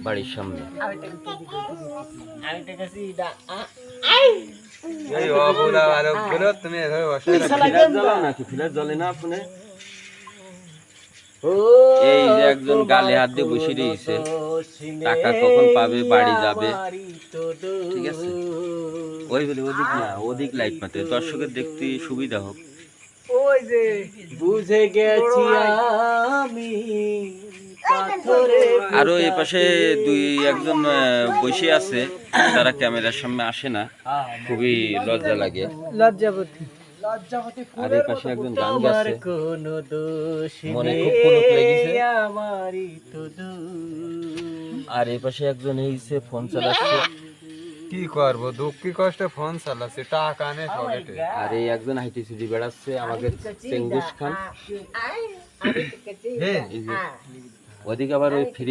বাড়ির সামনে। এই অবলা বালকগুলো তুমি এভাবে বসে ফিলার জ্বালাও নাকি? ফিলার জ্বলে না ফোনে? এই যে একজন গালে হাত দিয়ে বসে রয়েছে, টাকা কখন পাবে, বাড়ি যাবে। ঠিক আছে, ওই বলি ওদিক না, ওদিক লাইট মাত্র দর্শকের দেখতে সুবিধা হোক। ওই যে বুঝে গেছি আমি আরো এই পাশে দুই একজন বসে আছে, তারা ক্যামেরার সামনে আসে না, খুবই লজ্জা লাগে। লজ্জাবতী আর এই পাশে একজন গান গাচ্ছে, কোনো দোষ মনে খুব পুলক লেগেছে। আমারই তো দোষ। আর এই পাশে একজন এইছে ফোন চালাচ্ছে। কি করবো, দুঃখী কষ্টে ফোন চালাচ্ছে, টাকা নেই পকেটে। আর এই একজন হাইটি ছুটি বেড়াচ্ছে, আমাদের চেঙ্গুস খান। এই যে ওদিকে আবার ওই ফ্রি